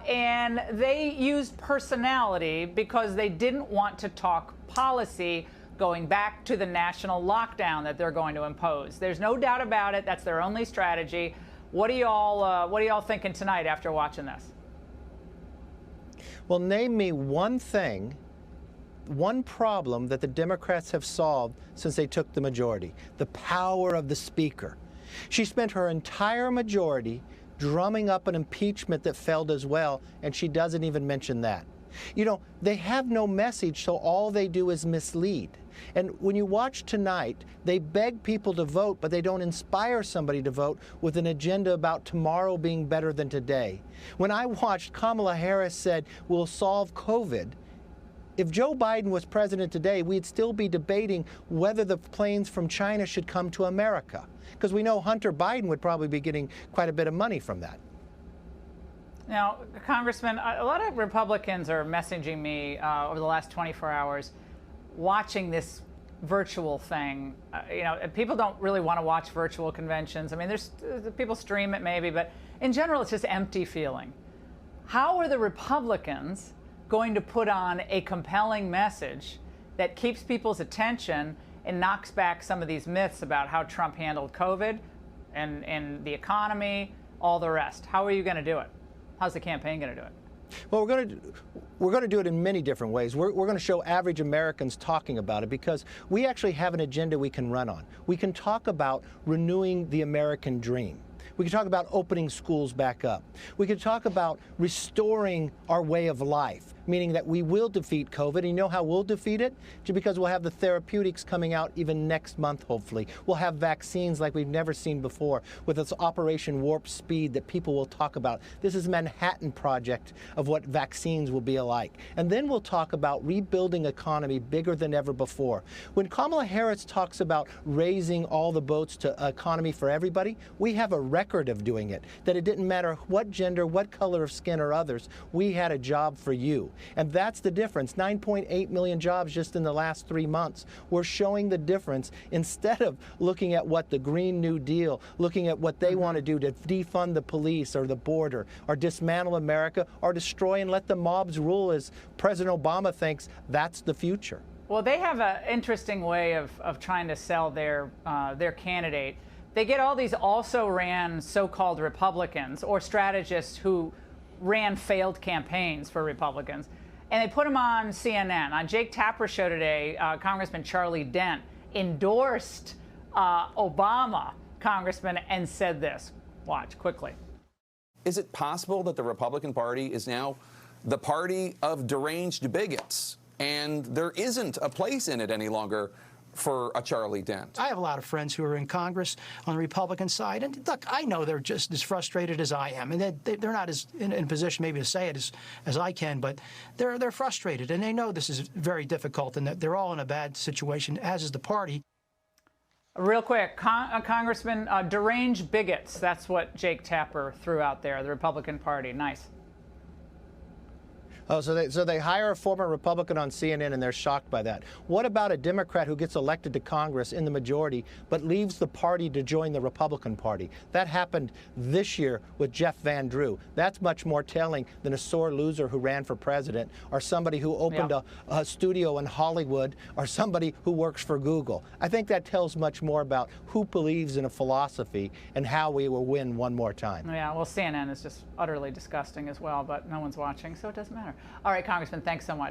And they used personality because they didn't want to talk policy going back to the national lockdown that they're going to impose. There's no doubt about it. That's their only strategy. What are y'all thinking tonight after watching this? Well, name me one thing, one problem that the Democrats have solved since they took the majority: the power of the speaker. She spent her entire majority drumming up an impeachment that failed as well, and she doesn't even mention that. You know, they have no message, so all they do is mislead. And when you watch tonight, they beg people to vote, but they don't inspire somebody to vote with an agenda about tomorrow being better than today. When I watched, Kamala Harris said, "We'll solve COVID." If Joe Biden was president today, we'd still be debating whether the planes from China should come to America, because we know Hunter Biden would probably be getting quite a bit of money from that. Now, Congressman, a lot of Republicans are messaging me over the last 24 hours watching this virtual thing. You know, people don't really want to watch virtual conventions. I mean, there's people stream it maybe, but in general, it's just empty feeling. How are the Republicans going to put on a compelling message that keeps people's attention and knocks back some of these myths about how Trump handled COVID and the economy, all the rest? How are you going to do it? How's the campaign going to do it? Well, we're going to do it in many different ways. We're going to show average Americans talking about it, because we actually have an agenda we can run on. We can talk about renewing the American dream. We can talk about opening schools back up. We can talk about restoring our way of life, meaning that we will defeat COVID. And you know how we'll defeat it? Just because we'll have the therapeutics coming out even next month, hopefully. We'll have vaccines like we've never seen before, with this Operation Warp Speed that people will talk about. This is a Manhattan Project of what vaccines will be like. And then we'll talk about rebuilding economy bigger than ever before. When Kamala Harris talks about raising all the boats to economy for everybody, we have a record of doing it, that it didn't matter what gender, what color of skin or others, we had a job for you. And that's the difference. 9.8 million jobs just in the last 3 months. We're showing the difference, instead of looking at what the Green New Deal, looking at what they want to do to defund the police or the border, or dismantle America, or destroy and let the mobs rule, as President Obama thinks that's the future. Well, they have an interesting way of trying to sell their candidate. They get all these also-ran so-called Republicans or strategists who ran failed campaigns for Republicans, and they put them on CNN. On Jake Tapper's show today, Congressman Charlie Dent endorsed Obama, Congressman, and said this. Watch quickly. Is it possible that the Republican Party is now the party of deranged bigots, and there isn't a place in it any longer for a Charlie Dent? I have a lot of friends who are in Congress on the Republican side, and look, I know they're just as frustrated as I am, and they're not as in a position maybe to say it as I can, but they're frustrated, and they know this is very difficult, and that they're all in a bad situation, as is the party. Real quick, Congressman, deranged bigots, that's what Jake Tapper threw out there, the Republican Party. Nice. Oh, so they hire a former Republican on CNN and they're shocked by that. What about a Democrat who gets elected to Congress in the majority but leaves the party to join the Republican Party? That happened this year with Jeff Van Drew. That's much more telling than a sore loser who ran for president, or somebody who opened a studio in Hollywood, or somebody who works for Google. I think that tells much more about who believes in a philosophy and how we will win one more time. Yeah, well, CNN is just utterly disgusting as well, but no one's watching, so it doesn't matter. All right, Congressman, thanks so much.